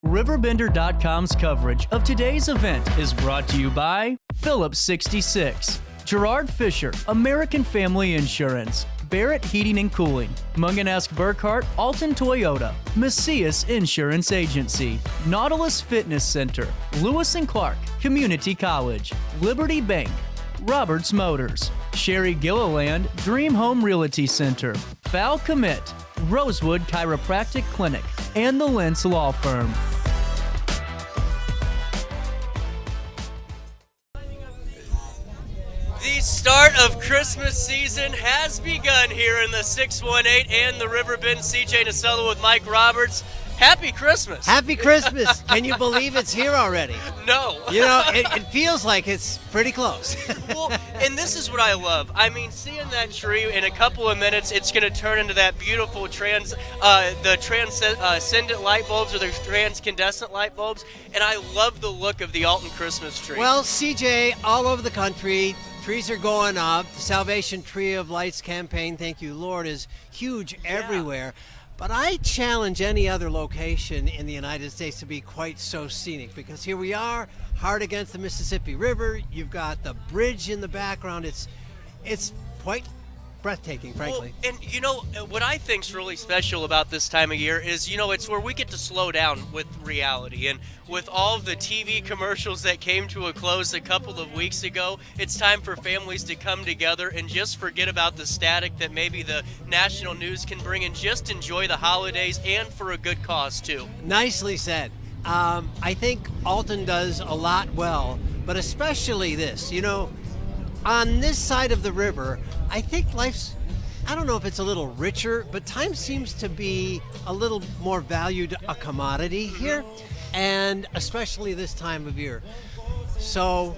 RiverBender.com's coverage of today's event is brought to you by Phillips 66, Gerard Fisher, American Family Insurance, Barrett Heating and Cooling, Munganesc Burkhart, Alton Toyota, Macias Insurance Agency, Nautilus Fitness Center, Lewis & Clark, Community College, Liberty Bank, Roberts Motors, Sherry Gilliland, Dream Home Realty Center, Val Commit, Rosewood Chiropractic Clinic, and the Lentz Law Firm. The start of Christmas season has begun here in the 618 and the Riverbend. CJ Nasello with Mike Roberts. Happy Christmas. Happy Christmas. Can you believe it's here already? No. You know, it feels like it's pretty close. Well, and this is what I love. I mean, seeing that tree in a couple of minutes, it's going to turn into that beautiful transcendent light bulbs or the transcandescent light bulbs. And I love the look of the Alton Christmas tree. Well, CJ, all over the country, trees are going up. The Salvation Tree of Lights campaign, thank you, Lord, is huge everywhere. But I challenge any other location in the United States to be quite so scenic, because here we are, hard against the Mississippi River. You've got the bridge in the background. It's quite breathtaking, frankly. Well, and you know what I think's really special about this time of year is, you know, it's where we get to slow down with reality. And with all of the TV commercials that came to a close a couple of weeks ago, it's time for families to come together and just forget about the static that maybe the national news can bring and just enjoy the holidays, and for a good cause too. Nicely said. I think Alton does a lot well, but especially this, you know, on this side of the river, I think life's, I don't know if it's a little richer, but time seems to be a little more valued a commodity here, and especially this time of year. So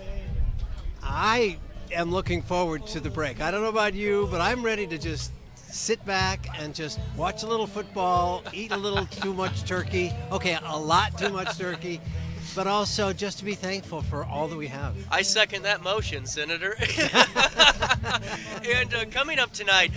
I am looking forward to the break. I don't know about you, but I'm ready to just sit back and just watch a little football, eat a little too much turkey. Okay, a lot too much turkey. But also just to be thankful for all that we have. I second that motion, Senator. And coming up tonight,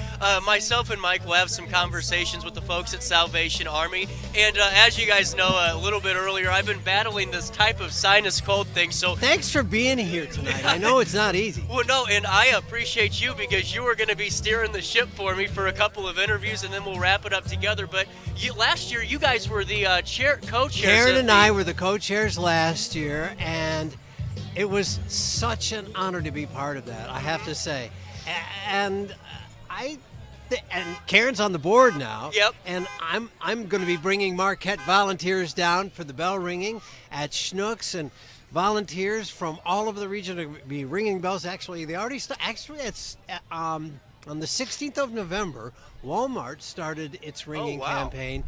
myself and Mike will have some conversations with the folks at Salvation Army. And as you guys know a little bit earlier, I've been battling this type of sinus cold thing. So thanks for being here tonight. I know it's not easy. Well, no, and I appreciate you, because you were going to be steering the ship for me for a couple of interviews, and then we'll wrap it up together. But last year, you guys were the co-chairs. Karen and I were the co-chairs last year, and it was such an honor to be part of that, I have to say. And Karen's on the board now. Yep. And I'm going to be bringing Marquette volunteers down for the bell ringing at Schnucks, and volunteers from all over the region to be ringing bells. Actually, they already it's on the 16th of November. Walmart started its ringing campaign.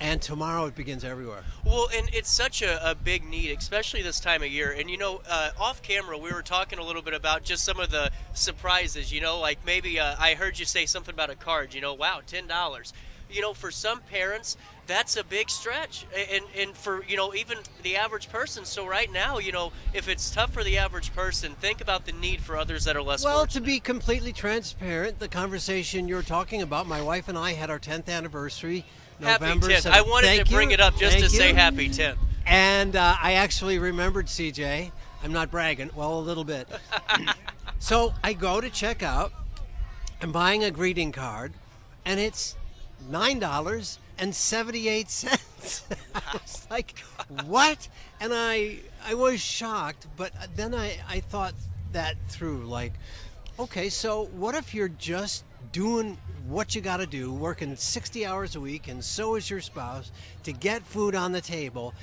And tomorrow it begins everywhere. Well, and it's such a big need, especially this time of year. And, you know, off camera, we were talking a little bit about just some of the surprises, you know, like maybe I heard you say something about a card, you know, wow, $10. You know, for some parents, that's a big stretch. And for, you know, even the average person. So right now, you know, if it's tough for the average person, think about the need for others that are less fortunate. To be completely transparent, the conversation you're talking about, my wife and I had our 10th anniversary. November happy 10th. 7th. I wanted to bring it up just to say happy 10th. And I actually remembered, CJ. I'm not bragging. Well, a little bit. So I go to check out. I'm buying a greeting card, and it's $9.78. I was like, what? And I was shocked, but then I thought that through. Like, okay, so what if you're just doing what you got to do, working 60 hours a week, and so is your spouse, to get food on the table,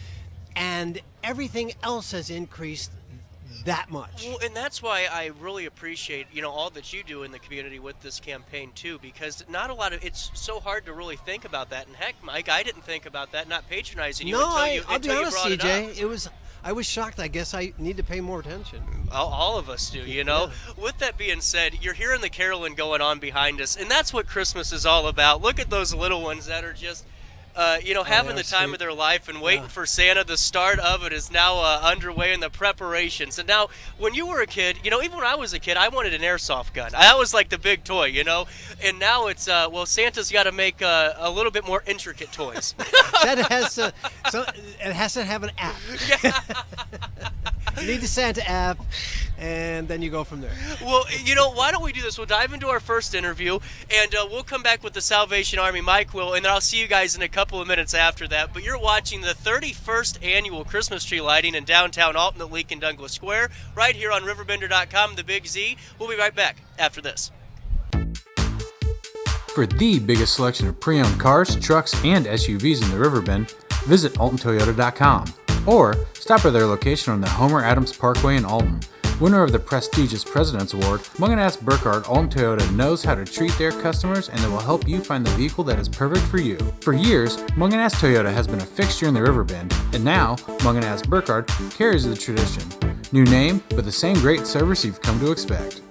and everything else has increased that much. Well, and that's why I really appreciate, you know, all that you do in the community with this campaign too, because not a lot of, it's so hard to really think about that. And heck, Mike, I didn't think about that, not patronizing you I'll be honest, CJ, it up. I was shocked. I guess I need to pay more attention. All of us do, you know. Yeah. With that being said, you're hearing the caroling going on behind us, and that's what Christmas is all about. Look at those little ones that are just having the time sweet. of their life and waiting for Santa. The start of it is now underway in the preparations. And now, when you were a kid, even when I was a kid, I wanted an airsoft gun. That was like the big toy, And now it's, Santa's got to make a little bit more intricate toys. Santa has to, it has to have an app. Yeah. You need the Santa app, and then you go from there. Well, why don't we do this? We'll dive into our first interview, and we'll come back with the Salvation Army. Mike will, and then I'll see you guys in a couple of minutes after that. But you're watching the 31st annual Christmas tree lighting in downtown Alton at Lincoln Douglas Square, right here on RiverBender.com, the Big Z. We'll be right back after this. For the biggest selection of pre-owned cars, trucks, and SUVs in the Riverbend, visit AltonToyota.com or stop by their location on the Homer Adams Parkway in Alton. Winner of the prestigious President's Award, Munganass Burkhardt Alton Toyota knows how to treat their customers, and they will help you find the vehicle that is perfect for you. For years, Munganass Toyota has been a fixture in the Riverbend, and now Munganass Burkhardt carries the tradition. New name, but the same great service you've come to expect.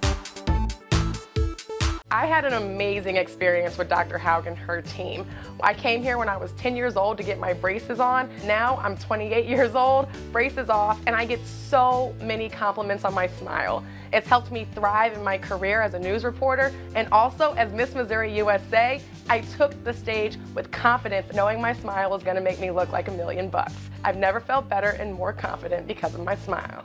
I had an amazing experience with Dr. Haug and her team. I came here when I was 10 years old to get my braces on. Now I'm 28 years old, braces off, and I get so many compliments on my smile. It's helped me thrive in my career as a news reporter, and also as Miss Missouri USA, I took the stage with confidence, knowing my smile was gonna make me look like $1 million. I've never felt better and more confident because of my smile.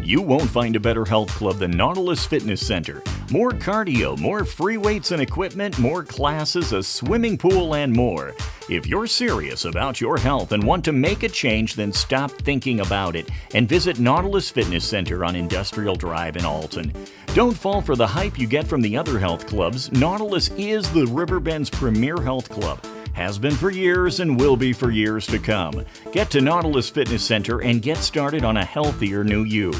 You won't find a better health club than Nautilus Fitness Center. More cardio, more free weights and equipment, more classes, a swimming pool, and more. If you're serious about your health and want to make a change, then stop thinking about it and visit Nautilus Fitness Center on Industrial Drive in Alton. Don't fall for the hype you get from the other health clubs. Nautilus is the Riverbend's premier health club. Has been for years and will be for years to come. Get to Nautilus Fitness Center and get started on a healthier new you.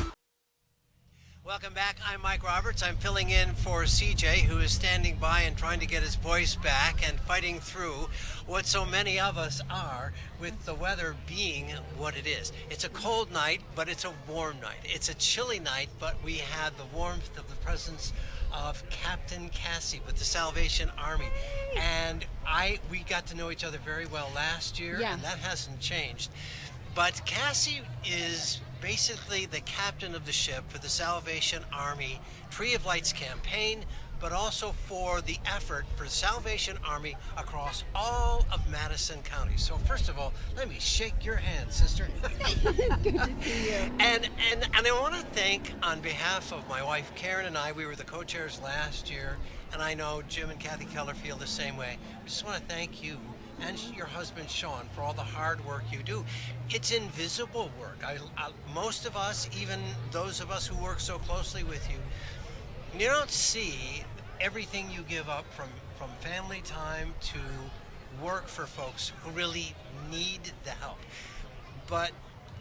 Welcome back. I'm Mike Roberts. I'm filling in for CJ, who is standing by and trying to get his voice back and fighting through what so many of us are, with the weather being what it is. It's a cold night, but it's a warm night. It's a chilly night, but we had the warmth of the presence of Captain Cassie with the Salvation Army. And we got to know each other very well last year, Yes. and that hasn't changed. But Cassie is basically the captain of the ship for the Salvation Army Tree of Lights campaign, but also for the effort for Salvation Army across all of Madison County. So first of all, let me shake your hand, sister. Good to see you. And I want to thank, on behalf of my wife Karen and I, we were the co-chairs last year, and I know Jim and Kathy Keller feel the same way. I just want to thank you and your husband Sean for all the hard work you do. It's invisible work. Most of us, even those of us who work so closely with you, you don't see everything you give up from family time to work for folks who really need the help. But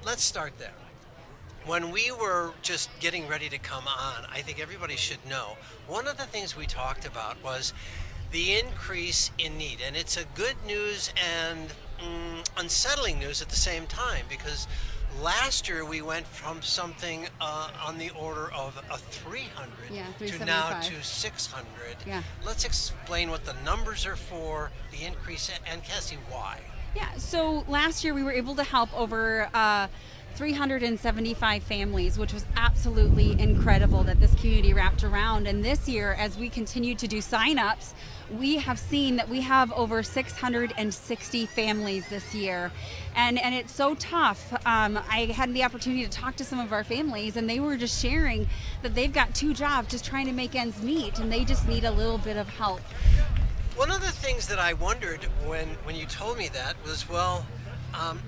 let's start there. When we were just getting ready to come on, I think everybody should know, one of the things we talked about was the increase in need. And it's a good news and unsettling news at the same time, because last year we went from something on the order of a 300 to now to 600. Yeah. Let's explain what the numbers are for, the increase, and Cassie, why? Yeah, so last year we were able to help over 375 families, which was absolutely incredible that this community wrapped around. And this year, as we continue to do sign-ups, we have seen that we have over 660 families this year. And it's so tough. I had the opportunity to talk to some of our families, and they were just sharing that they've got 2 jobs just trying to make ends meet, and they just need a little bit of help. One of the things that I wondered when you told me that was,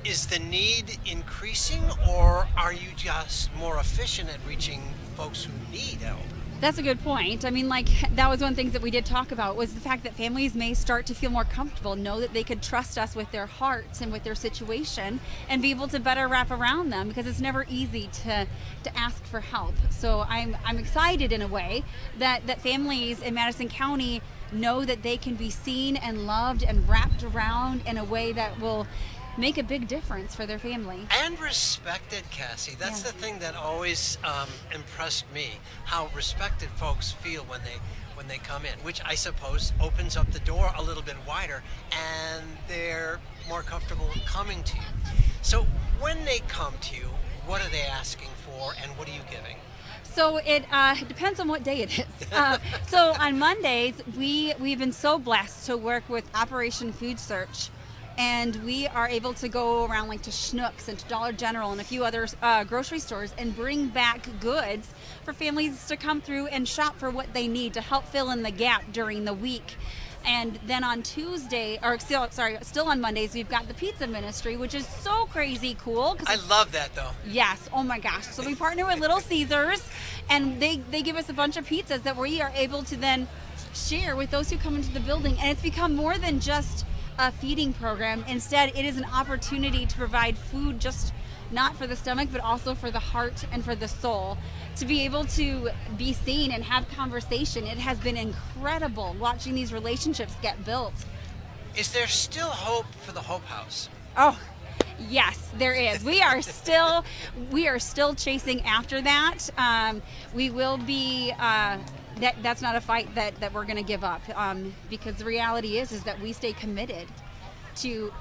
is the need increasing, or are you just more efficient at reaching folks who need help? That's a good point. I mean, that was one of the things that we did talk about, was the fact that families may start to feel more comfortable, know that they could trust us with their hearts and with their situation, and be able to better wrap around them, because it's never easy to ask for help. So I'm excited in a way that families in Madison County know that they can be seen and loved and wrapped around in a way that will make a big difference for their family. And respected, Cassie. That's the thing that always impressed me, how respected folks feel when they come in, which I suppose opens up the door a little bit wider, and they're more comfortable coming to you. So when they come to you, what are they asking for, and what are you giving? So it depends on what day it is. So on Mondays, we've been so blessed to work with Operation Food Search, and we are able to go around like to Schnucks and to Dollar General and a few other grocery stores and bring back goods for families to come through and shop for what they need to help fill in the gap during the week. And then on Tuesday, or still on Mondays, we've got the pizza ministry, which is so crazy cool. I love that, though. Yes, oh my gosh. So we partner with Little Caesars, and they give us a bunch of pizzas that we are able to then share with those who come into the building. And it's become more than just a feeding program. Instead, it is an opportunity to provide food just not for the stomach, but also for the heart and for the soul. To be able to be seen and have conversation, it has been incredible watching these relationships get built. Is there still hope for the Hope House? Oh, yes, there is. We are still chasing after that. We will be. That's not a fight that we're going to give up, because the reality is that we stay committed to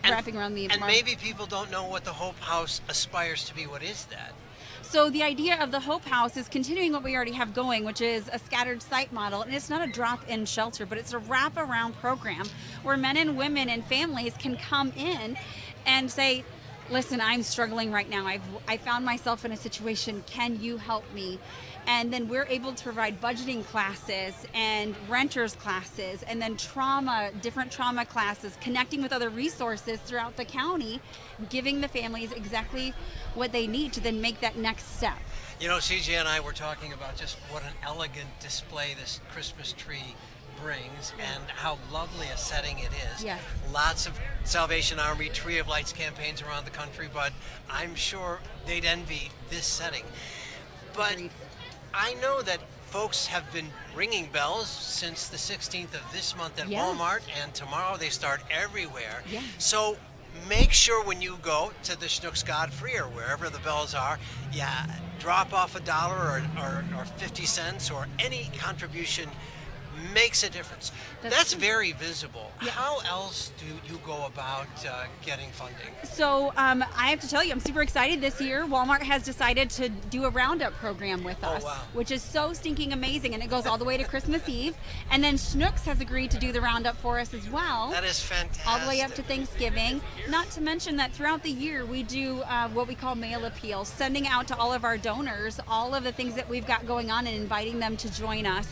wrapping around the. And maybe people don't know what the Hope House aspires to be. What is that? So the idea of the Hope House is continuing what we already have going, which is a scattered site model. And it's not a drop-in shelter, but it's a wrap-around program where men and women and families can come in and say, listen, I'm struggling right now. I found myself in a situation. Can you help me? And then we're able to provide budgeting classes and renters classes, and then different trauma classes, connecting with other resources throughout the county, giving the families exactly what they need to then make that next step. You know, CJ and I were talking about just what an elegant display this Christmas tree brings and how lovely a setting it is. Yes. Lots of Salvation Army Tree of Lights campaigns around the country, but I'm sure they'd envy this setting. But I know that folks have been ringing bells since the 16th of this month at Walmart, and tomorrow they start everywhere. Yes. So make sure when you go to the Alton-Godfrey or wherever the bells are, drop off $1 or 50 cents or any contribution makes a difference. That's very visible. Yeah. How else do you go about getting funding? So I have to tell you, I'm super excited this year. Walmart has decided to do a roundup program with us, which is so stinking amazing, and it goes all the way to Christmas Eve. And then Schnucks has agreed to do the roundup for us as well. That is fantastic. All the way up to Thanksgiving. Not to mention that throughout the year we do what we call mail appeals, sending out to all of our donors all of the things that we've got going on and inviting them to join us.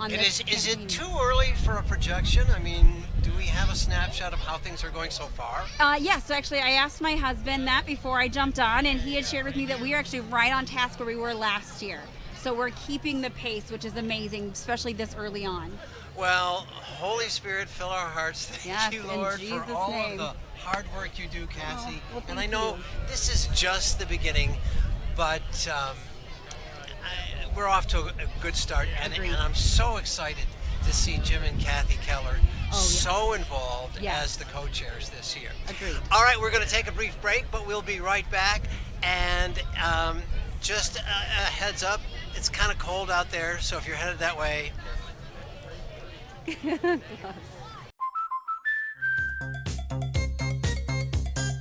Is it too early for a projection? I mean, do we have a snapshot of how things are going so far? Yes, so actually I asked my husband that before I jumped on, and he had shared with me that we are actually right on task where we were last year. So we're keeping the pace, which is amazing, especially this early on. Well, Holy Spirit, fill our hearts. Thank you, Lord, for all of the hard work you do, Cassie. And I know this is just the beginning, but we're off to a good start, and I'm so excited to see Jim and Kathy Keller so involved as the co-chairs this year. Agreed. All right, we're going to take a brief break, but we'll be right back. And just a heads up, it's kind of cold out there, so if you're headed that way.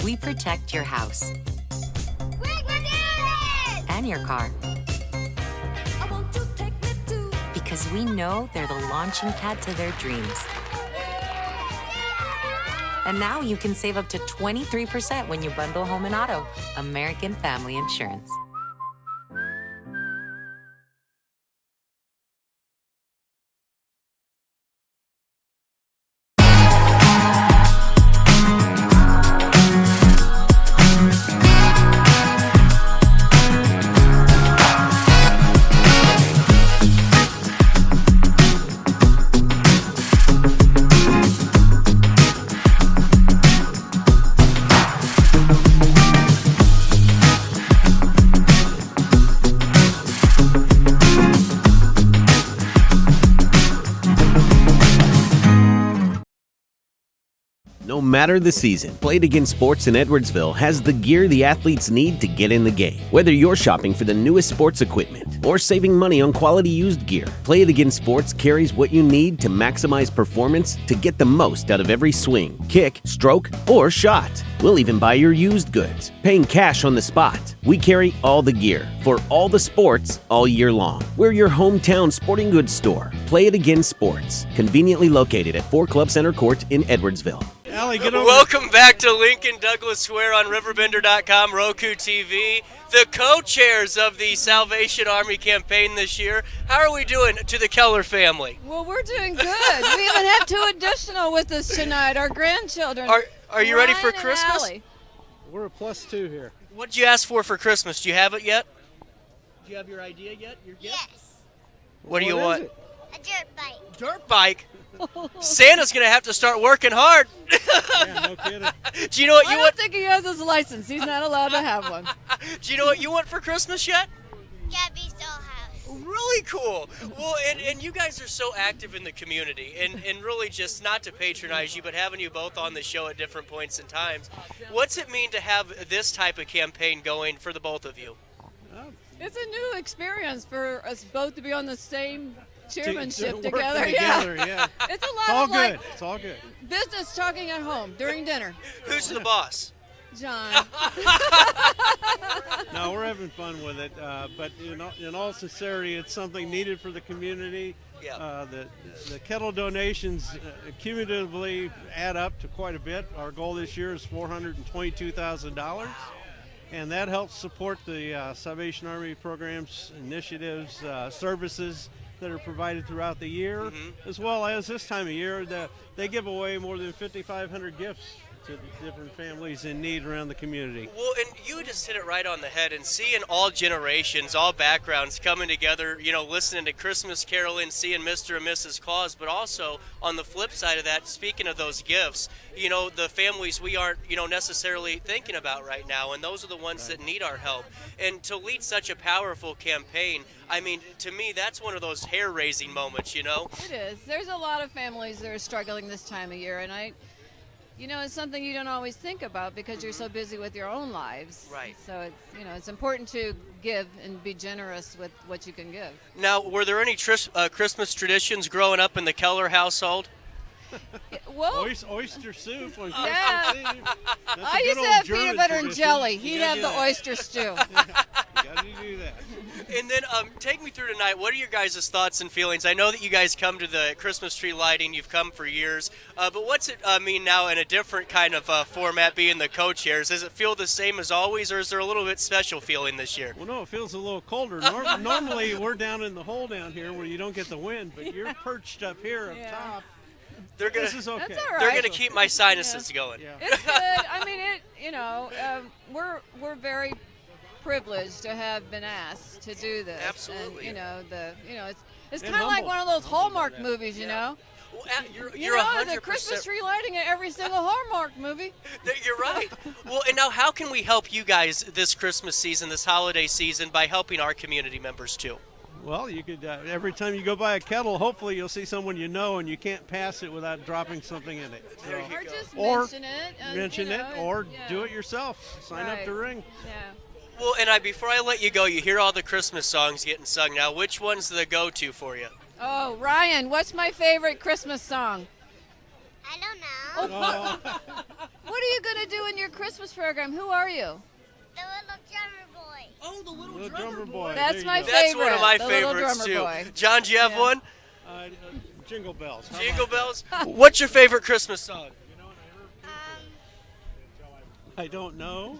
We protect your house and your car. Because we know they're the launching pad to their dreams. And now you can save up to 23% when you bundle home and auto. American Family Insurance. No matter the season, Play It Again Sports in Edwardsville has the gear the athletes need to get in the game. Whether you're shopping for the newest sports equipment or saving money on quality used gear, Play It Again Sports carries what you need to maximize performance to get the most out of every swing, kick, stroke, or shot. We'll even buy your used goods, paying cash on the spot. We carry all the gear for all the sports all year long. We're your hometown sporting goods store. Play It Again Sports, conveniently located at 4 Club Center Court in Edwardsville. Allie, get over. Welcome back to Lincoln Douglas Square on RiverBender.com, Roku TV. The co-chairs of the Salvation Army campaign this year. How are we doing to the Keller family? Well, we're doing good. We even have 2 additional with us tonight, our grandchildren. Are you ready for Ryan and Christmas? Allie. We're a +2 here. What did you ask for Christmas? Do you have it yet? Do you have your idea yet? Your gift? Yes, What do you want? a dirt bike. Dirt bike? Santa's going to have to start working hard. Yeah, no kidding. Do you know what I you don't want? think he has his license. He's not allowed to have one. Do you know what you want for Christmas yet? Gabby's dollhouse. Really cool. Well, and you guys are so active in the community, and really just not to patronize you, but having you both on the show at different points in times. What's it mean to have this type of campaign going for the both of you? It's a new experience for us both to be on the same chairmanship Working together. yeah. It's a It's lot all of good. like It's all good. business talking at home during dinner. Who's the boss? John. No, we're having fun with it, but in all sincerity, it's something needed for the community. Yeah. The kettle donations cumulatively add up to quite a bit. Our goal this year is $422,000, and that helps support the Salvation Army programs, initiatives, services that are provided throughout the year, as well as this time of year. They give away more than 5,500 gifts to different families in need around the community. Well, and you just hit it right on the head, and seeing all generations, all backgrounds coming together, listening to Christmas caroling, seeing Mr. and Mrs. Claus, but also on the flip side of that, speaking of those gifts, the families we aren't, necessarily thinking about right now, and those are the ones that need our help. And to lead such a powerful campaign, I mean, to me, that's one of those hair-raising moments, It is. There's a lot of families that are struggling this time of year, and it's something you don't always think about because you're so busy with your own lives. Right. So it's important to give and be generous with what you can give. Now, were there any Christmas traditions growing up in the Keller household? Well, oyster soup on Yeah. Christmas Eve. That's a I good used to old have German peanut butter and tradition. jelly. You He'd gotta have do the that. oyster stew. You gotta do that. And then take me through tonight. What are your guys' thoughts and feelings? I know that you guys come to the Christmas tree lighting. You've come for years. But what's it mean now in a different kind of format, being the co-chairs? Does it feel the same as always, or is there a little bit special feeling this year? Well, no, it feels a little colder. Normally, we're down in the hole down here where you don't get the wind, but you're perched up here up top. This is okay. That's all right. They're gonna keep my sinuses going. Yeah. It's good. I mean, we're very privileged to have been asked to do this. Absolutely. And it's And kind of like humble. one of those Hallmark Yeah. movies, Well, you're You 100%. know, the Christmas tree lighting in every single Hallmark movie. You're right. Well, and now how can we help you guys this Christmas season, this holiday season, by helping our community members too? Well, you could every time you go by a kettle, hopefully you'll see someone you know, and you can't pass it without dropping something in it. So, Or just Or mention it. And, mention you know, it, or yeah. do it yourself. Sign up Right. to ring. Yeah. Well, and before I let you go, you hear all the Christmas songs getting sung now. Which one's the go-to for you? Oh, Ryan, what's my favorite Christmas song? I don't know. Oh, What are you going to do in your Christmas program? Who are you? The little drummer boy. Oh, the little little drummer boy. That's There you my go. favorite. That's one of my the little favorites drummer too. boy. John, do you have Yeah. one? Jingle bells. How Jingle about bells. What's your favorite Christmas song? that? I don't know.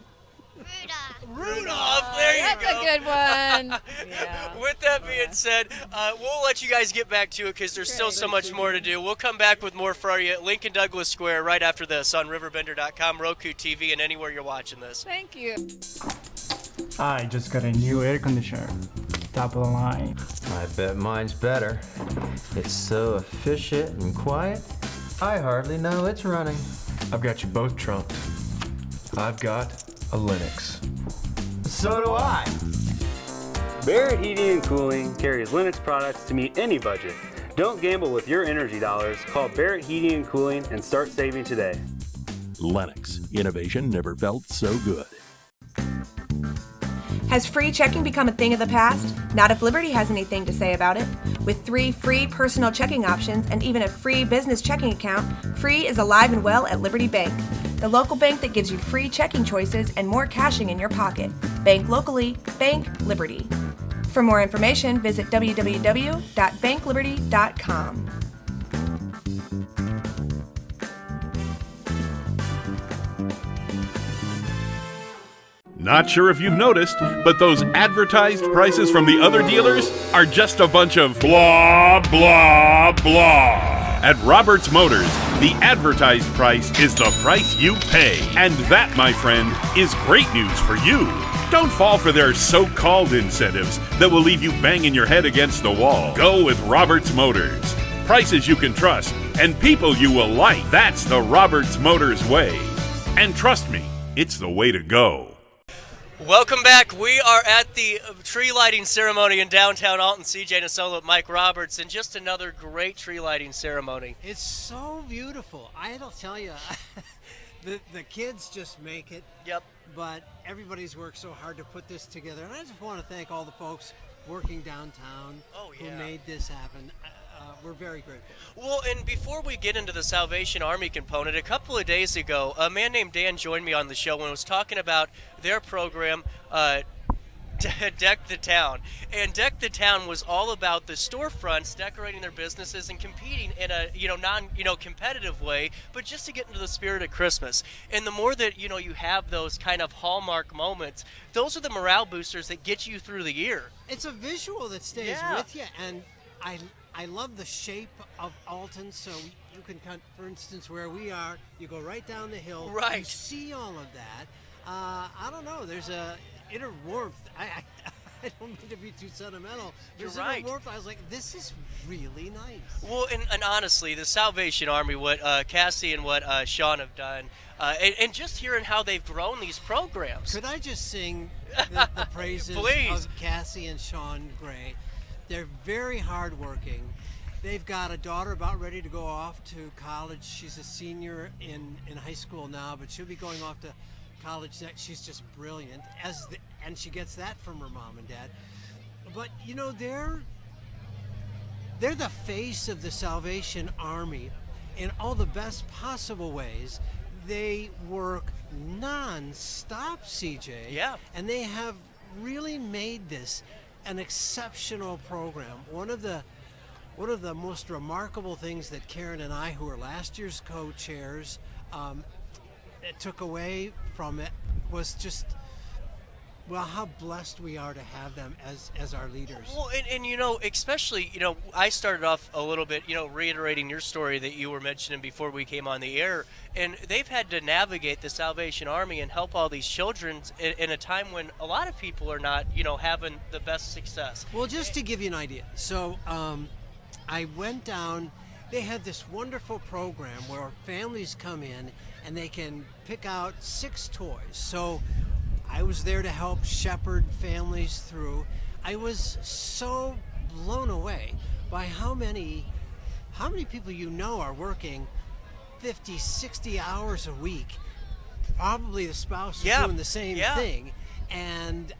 Rudolph. There you That's go. a good one. Yeah. With that being said, we'll let you guys get back to it because there's still so much more to do. We'll come back with more for you at Lincoln Douglas Square right after this on RiverBender.com, Roku TV, and anywhere you're watching this. Thank you. I just got a new air conditioner. Top of the line. I bet mine's better. It's so efficient and quiet, I hardly know it's running. I've got you both trumped. I've got a Linux. So do I. Barrett Heating and Cooling carries Linux products to meet any budget. Don't gamble with your energy dollars. Call Barrett Heating and Cooling and start saving today. Lennox. Innovation never felt so good. Has free checking become a thing of the past? Not if Liberty has anything to say about it. With 3 free personal checking options and even a free business checking account, Free is alive and well at Liberty Bank, the local bank that gives you free checking choices and more cashing in your pocket. Bank locally, bank Liberty. For more information, visit www.bankliberty.com. Not sure if you've noticed, but those advertised prices from the other dealers are just a bunch of blah, blah, blah. At Roberts Motors, the advertised price is the price you pay. And that, my friend, is great news for you. Don't fall for their so-called incentives that will leave you banging your head against the wall. Go with Roberts Motors. Prices you can trust and people you will like. That's the Roberts Motors way. And trust me, it's the way to go. Welcome back. We are at the tree lighting ceremony in downtown Alton. CJ Nasello with Mike Roberts, and just another great tree lighting ceremony. It's so beautiful. I'll tell you, the kids just make it. Yep. But everybody's worked so hard to put this together. And I just want to thank all the folks working downtown who made this happen. We're very grateful. Well, and before we get into the Salvation Army component, a couple of days ago, a man named Dan joined me on the show and was talking about their program, Deck the Town. And Deck the Town was all about the storefronts decorating their businesses and competing in a competitive way, but just to get into the spirit of Christmas. And the more that you have those kind of hallmark moments, those are the morale boosters that get you through the year. It's a visual that stays with you, and I love the shape of Alton, so you can cut, for instance, where we are, you go right down the hill. Right. You see all of that. I don't know, there's a inner warmth. I don't mean to be too sentimental. There's You're right. Inner warmth. I was like, this is really nice. Well, and honestly, the Salvation Army, what Cassie and what Sean have done, and just hearing how they've grown these programs. Could I just sing the praises of Cassie and Sean Gray? They're very hardworking. They've got a daughter about ready to go off to college. She's a senior in high school now, but she'll be going off to college next. She's just brilliant, and she gets that from her mom and dad. But they're the face of the Salvation Army in all the best possible ways. They work non-stop, CJ. Yeah. And they have really made this an exceptional program. One of the most remarkable things that Karen and I, who were last year's co-chairs, took away from it was just, how blessed we are to have them as our leaders. Well, and especially, I started off a little bit, reiterating your story that you were mentioning before we came on the air, and they've had to navigate the Salvation Army and help all these children in a time when a lot of people are not, having the best success. Well, just to give you an idea, so I went down. They had this wonderful program where families come in and they can pick out 6 toys. So I was there to help shepherd families through. I was so blown away by how many people are working 50, 60 hours a week. Probably the spouse is doing the same thing. And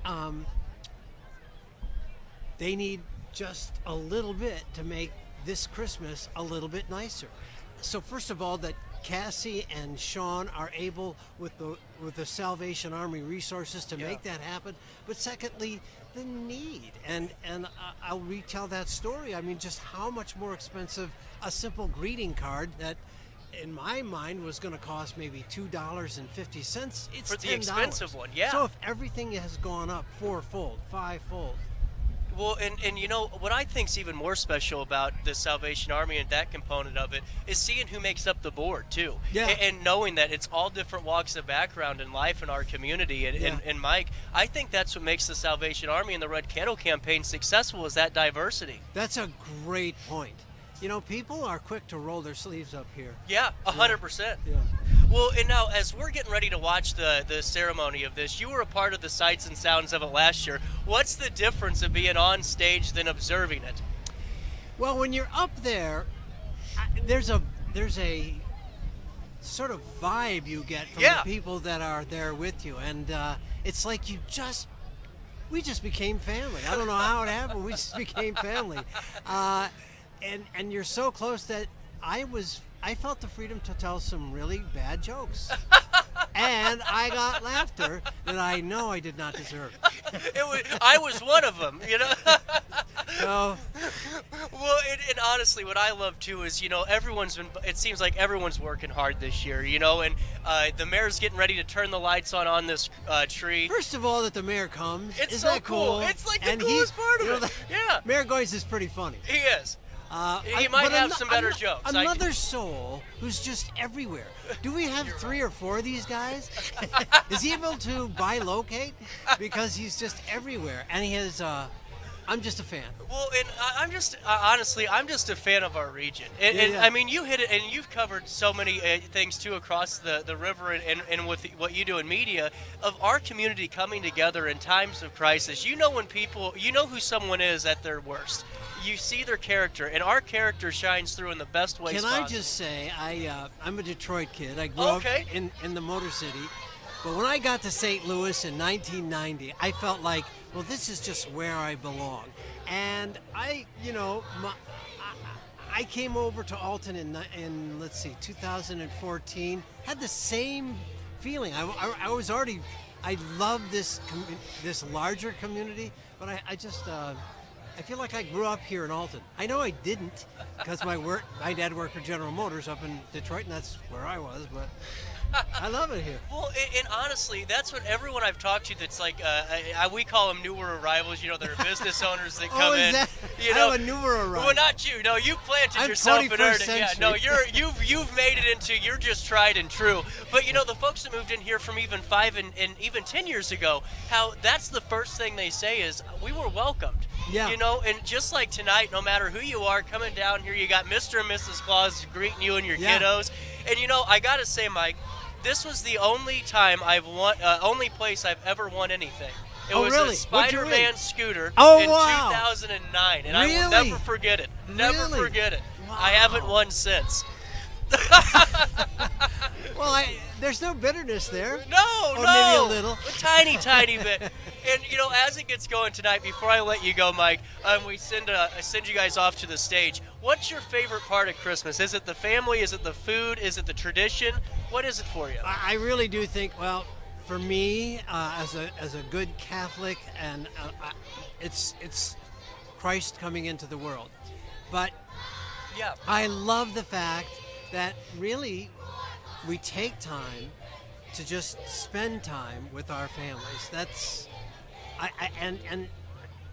they need just a little bit to make this Christmas a little bit nicer. So first of all, that Cassie and Sean are able with the Salvation Army resources to make that happen. But secondly, the need, and I'll retell that story. I mean, just how much more expensive a simple greeting card that, in my mind, was going to cost maybe $2.50. It's for the $10. expensive one. Yeah. So if everything has gone up 4-fold, 5-fold. Well, and what I think's even more special about the Salvation Army and that component of it is seeing who makes up the board too. Yeah. And knowing that it's all different walks of background in life in our community. And Mike, I think that's what makes the Salvation Army and the Red Candle Campaign successful, is that diversity. That's a great point. People are quick to roll their sleeves up here. Yeah, 100%. Yeah. Well, and now as we're getting ready to watch the ceremony of this, you were a part of the sights and sounds of it last year. What's the difference of being on stage than observing it? Well, when you're up there, there's a sort of vibe you get from Yeah. the people that are there with you, and it's like we just became family. I don't know how it happened. We just became family, and you're so close that I felt the freedom to tell some really bad jokes. And I got laughter that I know I did not deserve. I was one of them, you know. So, well, and honestly, what I love too is, you know, it seems like everyone's working hard this year, you know, and the mayor's getting ready to turn the lights on this tree. First of all, that the mayor comes. It's Isn't so that cool? It's like the And coolest part of it. Yeah. Mayor Goins is pretty funny. He is. He might have some better jokes. Another soul who's just everywhere. Do we have 3 or 4 of these guys? Is he able to bilocate? Because he's just everywhere. And he has, I'm just a fan. Well, and I'm just, honestly, I'm just a fan of our region. And I mean, you hit it, and you've covered so many things, too, across the river and with what you do in media, of our community coming together in times of crisis. You know when people, you know who someone is at their worst. You see their character, and our character shines through in the best ways possible. Can I just say, I'm a Detroit kid. I grew up in the Motor City. But when I got to St. Louis in 1990, I felt like, well, this is just where I belong. And I came over to Alton in let's see, 2014. Had the same feeling. I was already, I love this larger community, but I just. I feel like I grew up here in Alton. I know I didn't, because my dad worked for General Motors up in Detroit, and that's where I was, but I love it here. Well, and honestly, that's what everyone I've talked to that's like, we call them newer arrivals, you know, they're business owners that come in. You know, I'm a newer arrival. Well, not you. No, you planted I'm yourself and earned it. Yeah, no, century. you've made it into, you're just tried and true. But, you know, the folks that moved in here from even 5 and even 10 years ago, how that's the first thing they say is, we were welcomed. Yeah. You know, and just like tonight, no matter who you are, coming down here, you got Mr. and Mrs. Claus greeting you and your kiddos. And, you know, I got to say, Mike, this was the only time only place I've ever won anything. It was really? a Spider-Man scooter in 2009, and really? I will never forget it. Never forget it. Wow. I haven't won since. Well, there's no bitterness there. No, or no. Maybe a little. A tiny, tiny bit. And, you know, as it gets going tonight, before I let you go, Mike, we send you guys off to the stage. What's your favorite part of Christmas? Is it the family? Is it the food? Is it the tradition? What is it for you? I really do think, well, for me, as a good Catholic, and it's Christ coming into the world. But yeah, I love the fact that really we take time to just spend time with our families. That's and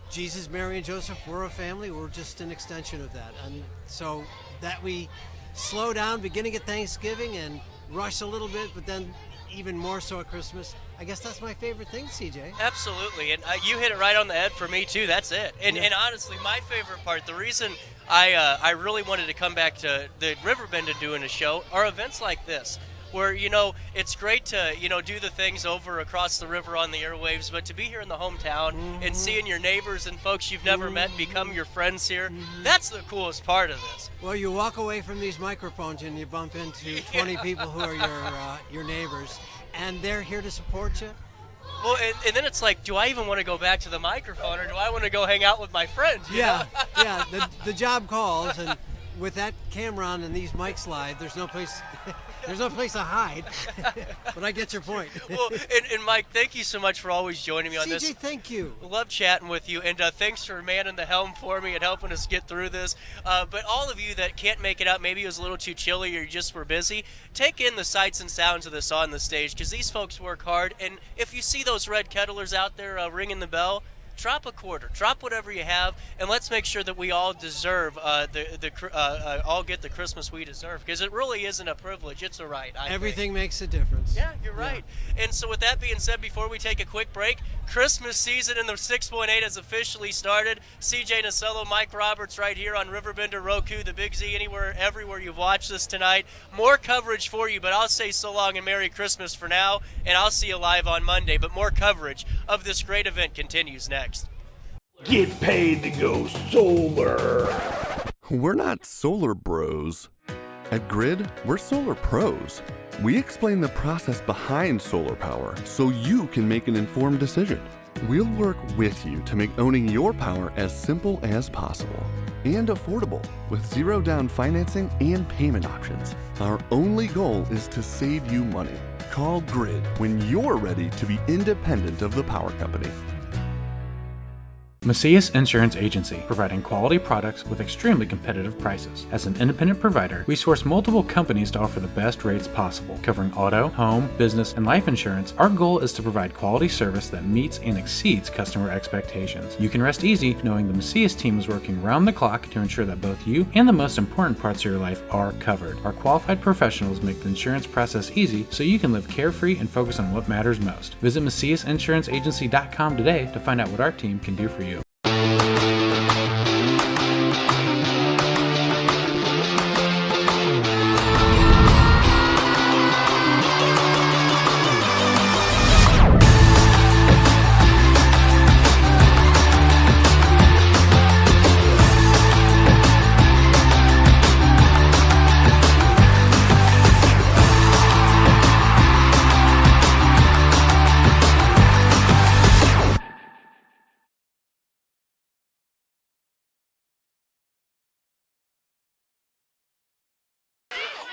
Jesus, Mary, and Joseph were a family. We're just an extension of that. And so that we slow down beginning at Thanksgiving and rush a little bit, but then even more so at Christmas. I guess that's my favorite thing, CJ. Absolutely, and you hit it right on the head for me too. That's it. And honestly, my favorite part, the reason I really wanted to come back to the RiverBend and doing a show, are events like this, where, you know, it's great to, you know, do the things over across the river on the airwaves, but to be here in the hometown and seeing your neighbors and folks you've never met become your friends here, that's the coolest part of this. Well, you walk away from these microphones and you bump into 20 people who are your neighbors, and they're here to support you. Well, and then it's like, do I even want to go back to the microphone, or do I want to go hang out with my friends? You know? Yeah. The job calls, and with that camera on and these mics live, there's no place to hide. But I get your point. Well, and Mike, thank you so much for always joining me on this. CJ, thank you. Love chatting with you, and thanks for manning the helm for me and helping us get through this. But all of you that can't make it out, maybe it was a little too chilly or you just were busy, take in the sights and sounds of this on the stage, because these folks work hard. And if you see those red kettlers out there ringing the bell, drop a quarter, drop whatever you have, and let's make sure that we all deserve all get the Christmas we deserve, because it really isn't a privilege, it's a right. Everything makes a difference. Yeah, you're right. Yeah. And so with that being said, before we take a quick break, Christmas season in the 6.8 has officially started. CJ Nasello, Mike Roberts right here on RiverBender, Roku, the Big Z, everywhere you've watched this tonight. More coverage for you, but I'll say so long and Merry Christmas for now, and I'll see you live on Monday. But more coverage of this great event continues next. Get paid to go solar. We're not solar bros. At Grid, we're solar pros. We explain the process behind solar power so you can make an informed decision. We'll work with you to make owning your power as simple as possible and affordable with zero down financing and payment options. Our only goal is to save you money. Call Grid when you're ready to be independent of the power company. Macias Insurance Agency, providing quality products with extremely competitive prices. As an independent provider, we source multiple companies to offer the best rates possible, covering auto, home, business, and life insurance. Our goal is to provide quality service that meets and exceeds customer expectations. You can rest easy knowing the Macias team is working round the clock to ensure that both you and the most important parts of your life are covered. Our qualified professionals make the insurance process easy so you can live carefree and focus on what matters most. Visit MaciasInsuranceAgency.com today to find out what our team can do for you.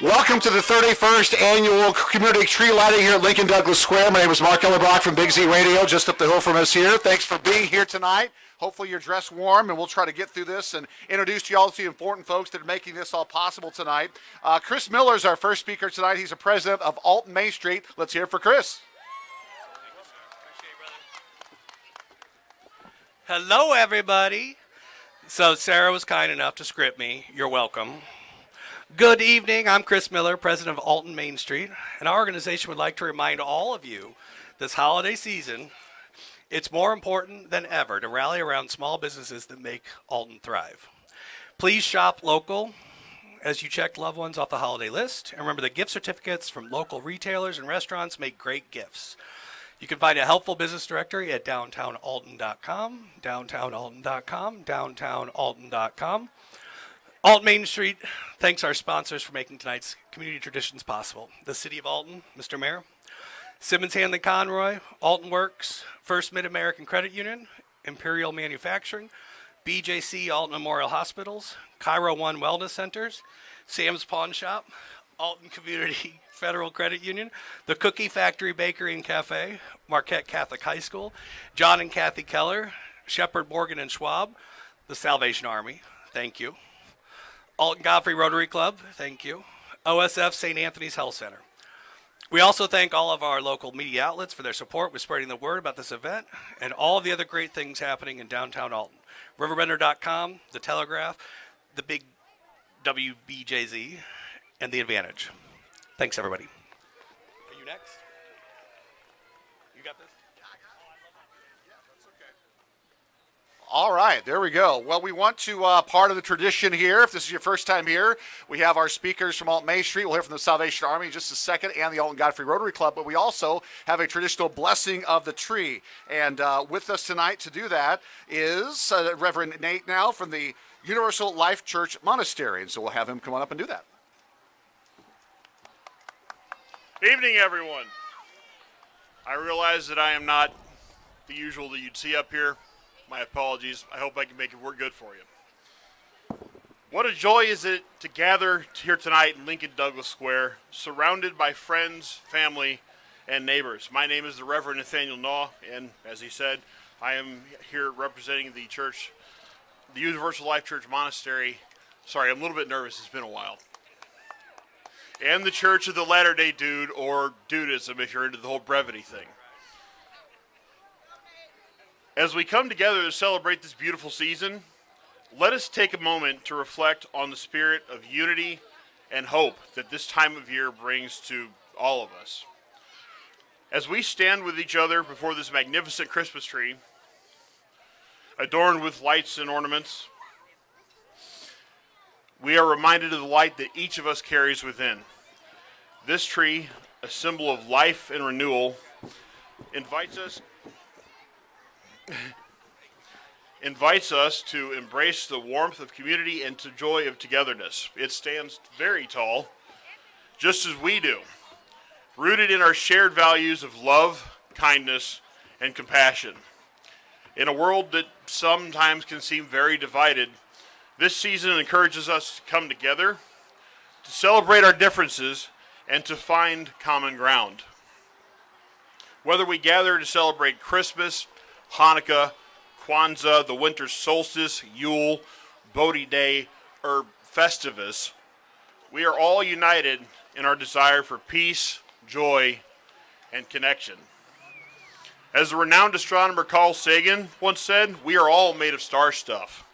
Welcome to the 31st Annual Community Tree Lighting here at Lincoln Douglas Square. My name is Mark Ellerbach from Big Z Radio, just up the hill from us here. Thanks for being here tonight. Hopefully you're dressed warm, and we'll try to get through this and introduce to you all the important folks that are making this all possible tonight. Chris Miller is our first speaker tonight. He's the president of Alton Main Street. Let's hear it for Chris. Hello, everybody. So Sarah was kind enough to script me. You're welcome. Good evening. I'm Chris Miller, president of Alton Main Street, and our organization would like to remind all of you this holiday season, it's more important than ever to rally around small businesses that make Alton thrive. Please shop local as you check loved ones off the holiday list, and remember that gift certificates from local retailers and restaurants make great gifts. You can find a helpful business directory at downtownalton.com, downtownalton.com, downtownalton.com. Alton Main Street thanks our sponsors for making tonight's community traditions possible. The City of Alton, Mr. Mayor, Simmons Hanley Conroy, Alton Works, First Mid-American Credit Union, Imperial Manufacturing, BJC Alton Memorial Hospitals, Cairo One Wellness Centers, Sam's Pawn Shop, Alton Community Federal Credit Union, the Cookie Factory Bakery and Cafe, Marquette Catholic High School, John and Kathy Keller, Shepherd Morgan and Schwab, the Salvation Army, thank you. Alton-Godfrey Rotary Club, thank you. OSF St. Anthony's Health Center. We also thank all of our local media outlets for their support with spreading the word about this event and all of the other great things happening in downtown Alton. RiverBender.com, The Telegraph, the Big WBJZ, and The Advantage. Thanks, everybody. Are you next? You got this? All right, there we go. Well, we want to, part of the tradition here, if this is your first time here, we have our speakers from Alton Main Street. We'll hear from the Salvation Army in just a second and the Alton-Godfrey Rotary Club, but we also have a traditional blessing of the tree. And with us tonight to do that is Reverend Nate now from the Universal Life Church Monastery. And so we'll have him come on up and do that. Evening, everyone. I realize that I am not the usual that you'd see up here. My apologies. I hope I can make it work good for you. What a joy is it to gather here tonight in Lincoln Douglas Square, surrounded by friends, family, and neighbors. My name is the Reverend Nathaniel Naw, and as he said, I am here representing the church, the Universal Life Church Monastery. Sorry, I'm a little bit nervous. It's been a while. And the Church of the Latter-day Dude, or Dudism if you're into the whole brevity thing. As we come together to celebrate this beautiful season, let us take a moment to reflect on the spirit of unity and hope that this time of year brings to all of us. As we stand with each other before this magnificent Christmas tree, adorned with lights and ornaments, we are reminded of the light that each of us carries within. This tree, a symbol of life and renewal, invites us invites us to embrace the warmth of community and the joy of togetherness. It stands very tall, just as we do, rooted in our shared values of love, kindness, and compassion. In a world that sometimes can seem very divided, this season encourages us to come together, to celebrate our differences, and to find common ground. Whether we gather to celebrate Christmas, Hanukkah, Kwanzaa, the winter solstice, Yule, Bodhi Day, or Festivus, we are all united in our desire for peace, joy, and connection. As the renowned astronomer Carl Sagan once said, we are all made of star stuff.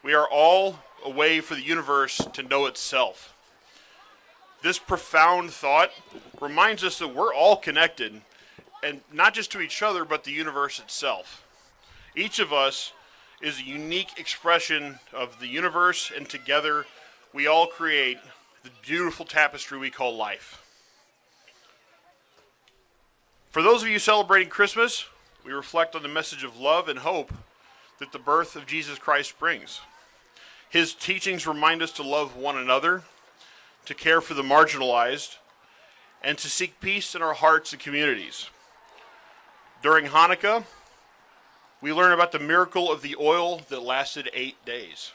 We are all a way for the universe to know itself. This profound thought reminds us that we're all connected, and not just to each other, but the universe itself. Each of us is a unique expression of the universe, and together we all create the beautiful tapestry we call life. For those of you celebrating Christmas, we reflect on the message of love and hope that the birth of Jesus Christ brings. His teachings remind us to love one another, to care for the marginalized, and to seek peace in our hearts and communities. During Hanukkah, we learn about the miracle of the oil that lasted 8 days,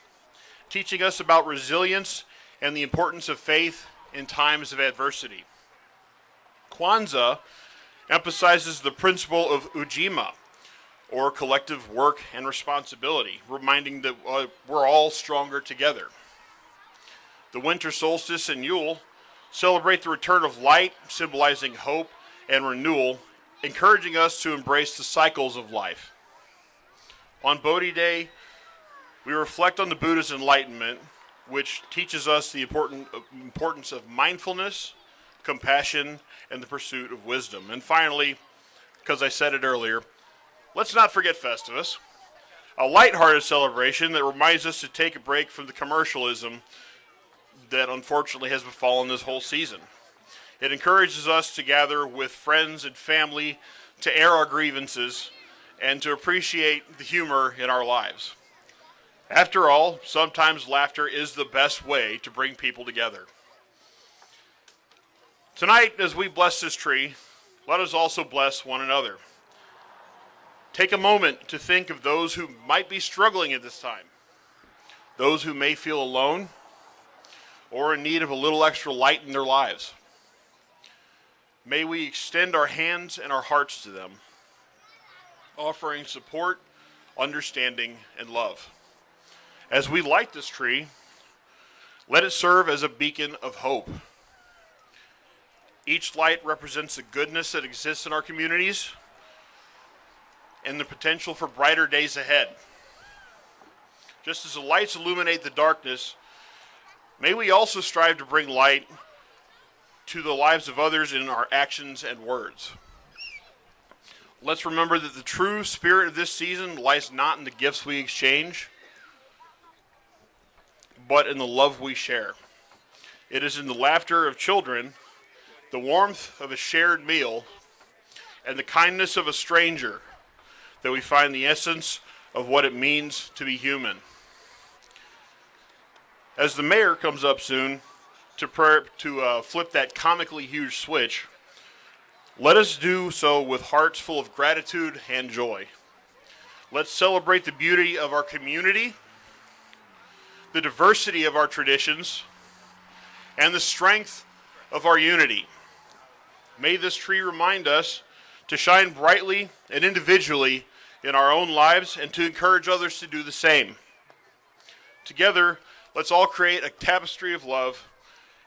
teaching us about resilience and the importance of faith in times of adversity. Kwanzaa emphasizes the principle of ujima, or collective work and responsibility, reminding that we're all stronger together. The winter solstice and Yule celebrate the return of light, symbolizing hope and renewal, encouraging us to embrace the cycles of life. On Bodhi Day, we reflect on the Buddha's enlightenment, which teaches us the importance of mindfulness, compassion, and the pursuit of wisdom. And finally, because I said it earlier, let's not forget Festivus, a lighthearted celebration that reminds us to take a break from the commercialism that unfortunately has befallen this whole season. It encourages us to gather with friends and family to air our grievances and to appreciate the humor in our lives. After all, sometimes laughter is the best way to bring people together. Tonight, as we bless this tree, let us also bless one another. Take a moment to think of those who might be struggling at this time, those who may feel alone or in need of a little extra light in their lives. May we extend our hands and our hearts to them, offering support, understanding, and love. As we light this tree, let it serve as a beacon of hope. Each light represents the goodness that exists in our communities and the potential for brighter days ahead. Just as the lights illuminate the darkness, may we also strive to bring light to the lives of others in our actions and words. Let's remember that the true spirit of this season lies not in the gifts we exchange, but in the love we share. It is in the laughter of children, the warmth of a shared meal, and the kindness of a stranger that we find the essence of what it means to be human. As the mayor comes up soon to flip that comically huge switch, let us do so with hearts full of gratitude and joy. Let's celebrate the beauty of our community, the diversity of our traditions, and the strength of our unity. May this tree remind us to shine brightly and individually in our own lives and to encourage others to do the same. Together, let's all create a tapestry of love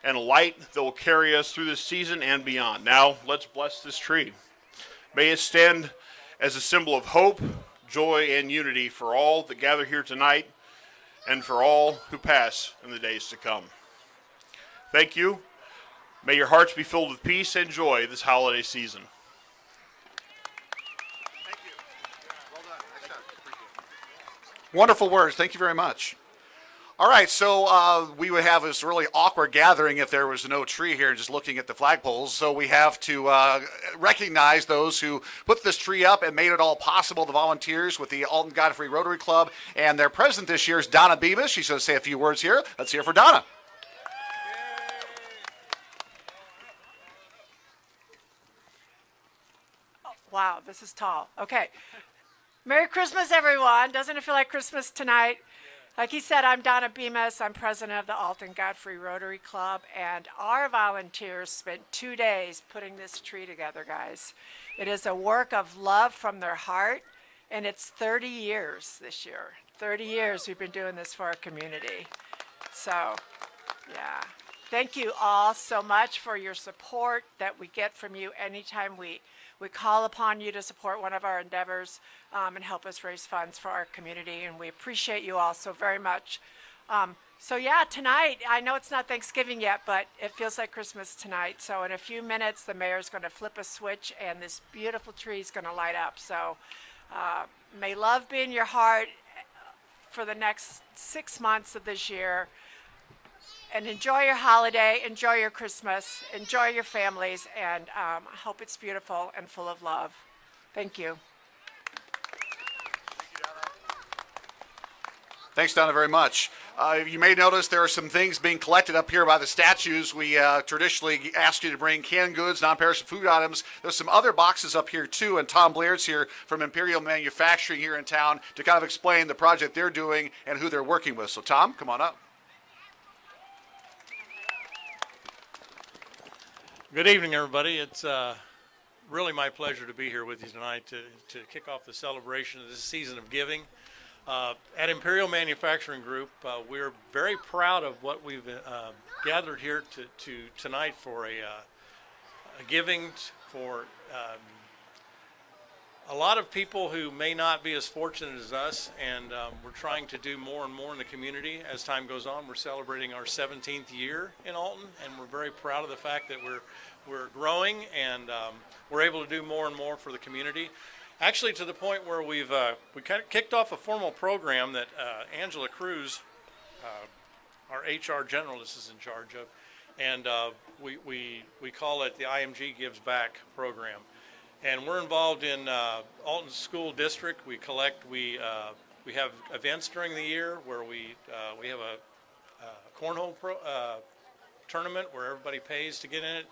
and a light that will carry us through this season and beyond. Now, let's bless this tree. May it stand as a symbol of hope, joy, and unity for all that gather here tonight and for all who pass in the days to come. Thank you. May your hearts be filled with peace and joy this holiday season. Thank you. Well done. Nice job. Wonderful words. Thank you very much. All right, so we would have this really awkward gathering if there was no tree here and just looking at the flagpoles. So we have to recognize those who put this tree up and made it all possible, the volunteers with the Alton-Godfrey Rotary Club. And their president this year is Donna Bemis. She's going to say a few words here. Let's hear for Donna. Wow, this is tall. Okay. Merry Christmas, everyone. Doesn't it feel like Christmas tonight? Like he said, I'm Donna Bemis. I'm president of the Alton-Godfrey Rotary Club, and our volunteers spent 2 days putting this tree together, guys. It is a work of love from their heart, and it's 30 years this year. 30 years we've been doing this for our community. So, yeah. Thank you all so much for your support that we get from you anytime we call upon you to support one of our endeavors and help us raise funds for our community, and we appreciate you all so very much. So yeah, tonight, I know it's not Thanksgiving yet, but it feels like Christmas tonight. So in a few minutes, the mayor's going to flip a switch, and this beautiful tree is going to light up. So may love be in your heart for the next 6 months of this year. And enjoy your holiday, enjoy your Christmas, enjoy your families, and I hope it's beautiful and full of love. Thank you. Thanks, Donna, very much. You may notice there are some things being collected up here by the statues. We traditionally ask you to bring canned goods, non-perishable food items. There's some other boxes up here, too, and Tom Blaird's here from Imperial Manufacturing here in town to kind of explain the project they're doing and who they're working with. So, Tom, come on up. Good evening, everybody. It's really my pleasure to be here with you tonight to kick off the celebration of this season of giving. At Imperial Manufacturing Group, we're very proud of what we've gathered here to tonight for a giving for a lot of people who may not be as fortunate as us, and we're trying to do more and more in the community as time goes on. We're celebrating our 17th year in Alton, and we're very proud of the fact that we're growing, and we're able to do more and more for the community. Actually, to the point where we kind of kicked off a formal program that Angela Cruz, our HR generalist, is in charge of, and we call it the IMG Gives Back program. And we're involved in Alton School District. We collect. We have events during the year where we have a cornhole tournament where everybody pays to get in it.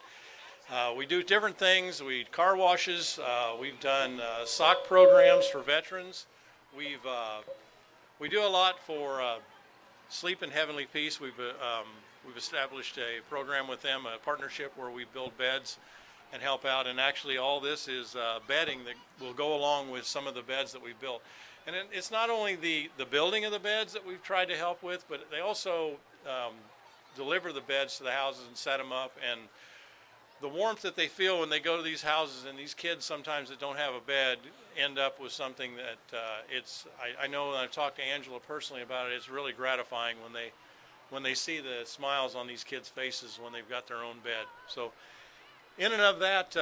We do different things. We car washes. We've done sock programs for veterans. We do a lot for Sleep in Heavenly Peace. We've established a program with them, a partnership where we build beds and help out, and actually all this is bedding that will go along with some of the beds that we built. And it's not only the building of the beds that we've tried to help with, but they also deliver the beds to the houses and set them up, and the warmth that they feel when they go to these houses, and these kids sometimes that don't have a bed end up with something that I know when I've talked to Angela personally about it, it's really gratifying when they see the smiles on these kids' faces when they've got their own bed. So in and of that,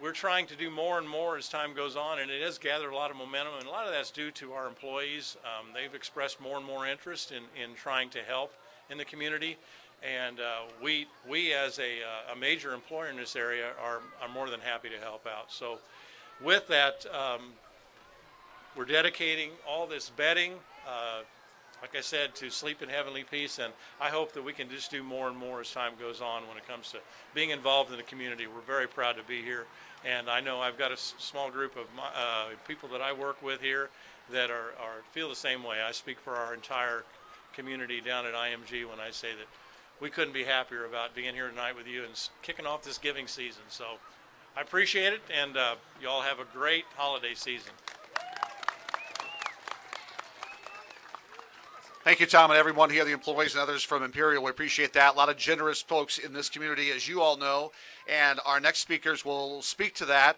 we're trying to do more and more as time goes on, and it has gathered a lot of momentum, and a lot of that's due to our employees. They've expressed more and more interest in trying to help in the community, and we as a major employer in this area are more than happy to help out. So with that, we're dedicating all this bedding, like I said, to Sleep in Heavenly Peace, and I hope that we can just do more and more as time goes on when it comes to being involved in the community. We're very proud to be here, and I know I've got a small group of people that I work with here that feel the same way. I speak for our entire community down at IMG when I say that we couldn't be happier about being here tonight with you and kicking off this giving season. So I appreciate it, and you all have a great holiday season. Thank you, Tom, and everyone here, the employees and others from Imperial. We appreciate that. A lot of generous folks in this community, as you all know, and our next speakers will speak to that.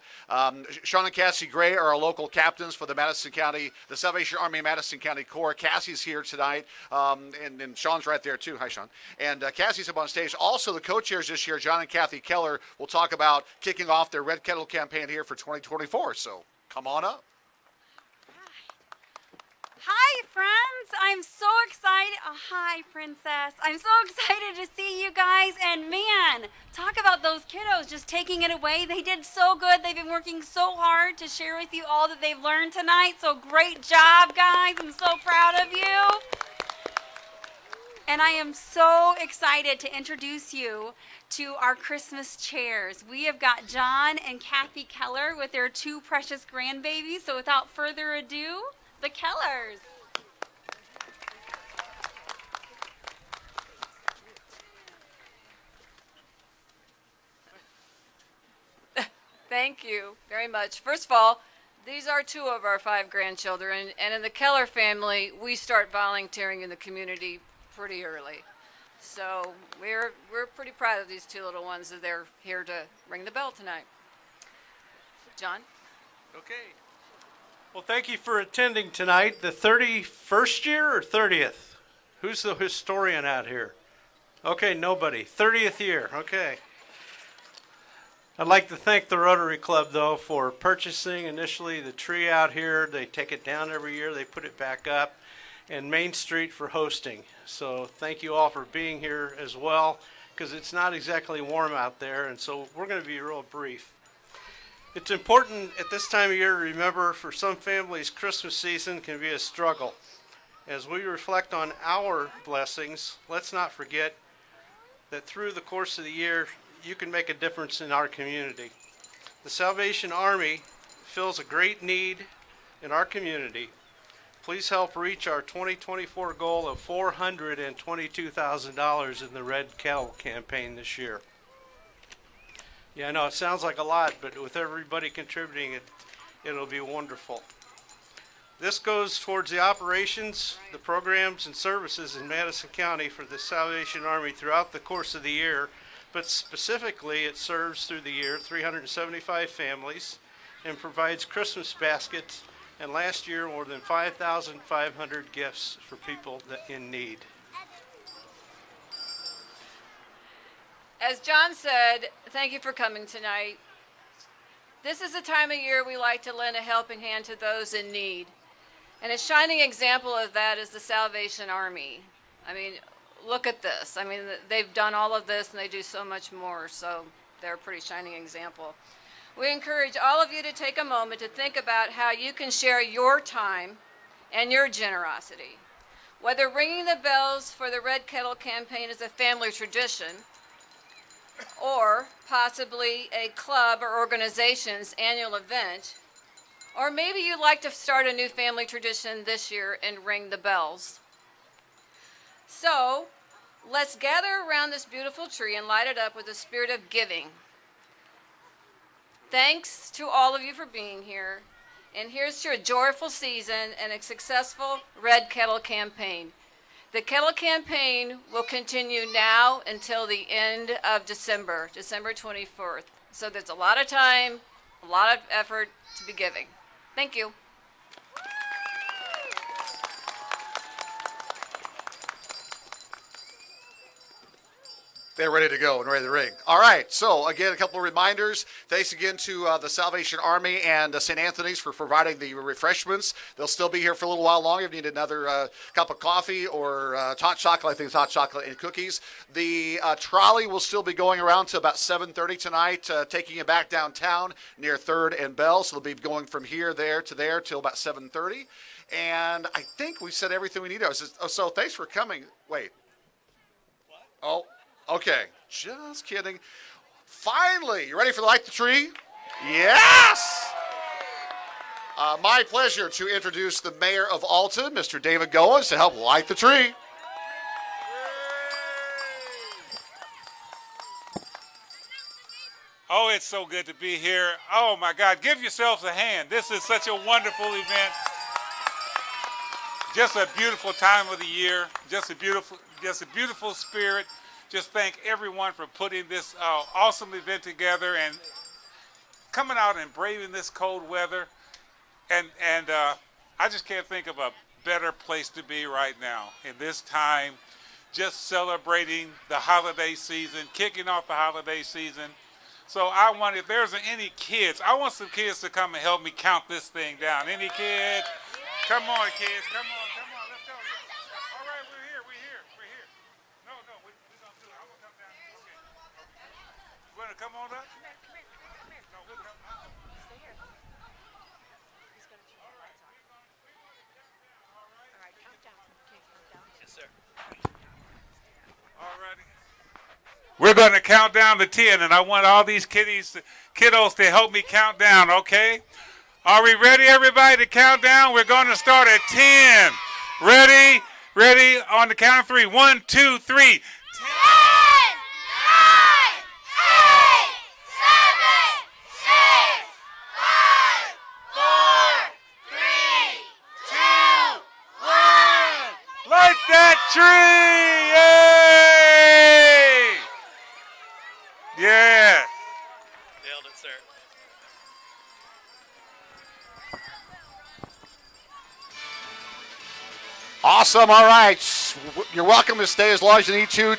Sean and Cassie Gray are our local captains for the Salvation Army Madison County Corps. Cassie's here tonight, and Sean's right there, too. Hi, Sean. And Cassie's up on stage. Also, the co-chairs this year, John and Kathy Keller, will talk about kicking off their Red Kettle campaign here for 2024. So come on up. Hi, friends. I'm so excited. Oh, hi, Princess. I'm so excited to see you guys. And man, talk about those kiddos just taking it away. They did so good. They've been working so hard to share with you all that they've learned tonight. So great job, guys. I'm so proud of you. And I am so excited to introduce you to our Christmas chairs. We have got John and Kathy Keller with their two precious grandbabies. So without further ado, the Kellers. Thank you very much. First of all, these are two of our 5 grandchildren, and in the Keller family, we start volunteering in the community pretty early. So we're pretty proud of these 2 little ones that they're here to ring the bell tonight. John? Okay. Well, thank you for attending tonight. The 31st year or 30th? Who's the historian out here? Okay, nobody. 30th year. Okay. I'd like to thank the Rotary Club, though, for purchasing initially the tree out here. They take it down every year. They put it back up. And Main Street for hosting. So thank you all for being here as well, because it's not exactly warm out there, and so we're going to be real brief. It's important at this time of year to remember for some families, Christmas season can be a struggle. As we reflect on our blessings, let's not forget that through the course of the year, you can make a difference in our community. The Salvation Army fills a great need in our community. Please help reach our 2024 goal of $422,000 in the Red Kettle campaign this year. Yeah, I know it sounds like a lot, but with everybody contributing, it'll be wonderful. This goes towards the operations, the programs, and services in Madison County for the Salvation Army throughout the course of the year, but specifically it serves through the year 375 families and provides Christmas baskets, and last year more than 5,500 gifts for people in need. As John said, thank you for coming tonight. This is the time of year we like to lend a helping hand to those in need. And a shining example of that is the Salvation Army. I mean, look at this. I mean, they've done all of this and they do so much more, so they're a pretty shining example. We encourage all of you to take a moment to think about how you can share your time and your generosity. Whether ringing the bells for the Red Kettle campaign is a family tradition, or possibly a club or organization's annual event, or maybe you'd like to start a new family tradition this year and ring the bells. So, let's gather around this beautiful tree and light it up with a spirit of giving. Thanks to all of you for being here, and here's to a joyful season and a successful Red Kettle campaign. The Kettle campaign will continue now until the end of December 24th. So there's a lot of time, a lot of effort to be giving. Thank you. They're ready to go and ready to ring. All right, so again, a couple of reminders. Thanks again to the Salvation Army and St. Anthony's for providing the refreshments. They'll still be here for a little while longer if you need another cup of coffee or hot chocolate. I think it's hot chocolate and cookies. The trolley will still be going around to about 7:30 tonight, taking you back downtown near 3rd and Bell. So they'll be going from here, there to there till about 7:30. And I think we said everything we need. So thanks for coming. Wait. Oh. Okay, just kidding. Finally, you ready for Light the Tree? Yes! My pleasure to introduce the mayor of Alton, Mr. David Goins, to help light the tree. Oh, it's so good to be here. Oh, my God, give yourselves a hand. This is such a wonderful event. Just a beautiful time of the year, just a beautiful spirit. Just thank everyone for putting this awesome event together and coming out and braving this cold weather. And I just can't think of a better place to be right now in this time, just celebrating the holiday season, kicking off the holiday season. So I want, if there's any kids, I want some kids to come and help me count this thing down. Any kid? Come on, kids. Come on. Let's go. All right, we're here. No, we're going to do it. I'm going to come down. Okay. You want to come on up? Come here. No, we'll come up. Stay here. He's going to turn the lights on. All right, count down. Okay, count down. Yes, sir. All righty. We're going to count down to 10, and I want all these kiddos to help me count down, okay? Are we ready, everybody, to count down? We're going to start at 10. Ready? On the count of 3. 1, 2, 3. 10, 9, 8, 7, 6, 5, 4, 3, 2, 1. Light that tree! Yay! Yeah. Nailed it, sir. Awesome. All right. You're welcome to stay as long as you need to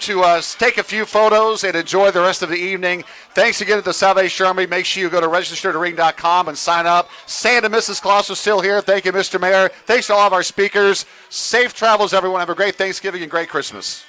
take a few photos and enjoy the rest of the evening. Thanks again to the Salvation Army. Make sure you go to registertoring.com and sign up. Santa and Mrs. Claus are still here. Thank you, Mr. Mayor. Thanks to all of our speakers. Safe travels, everyone. Have a great Thanksgiving and great Christmas.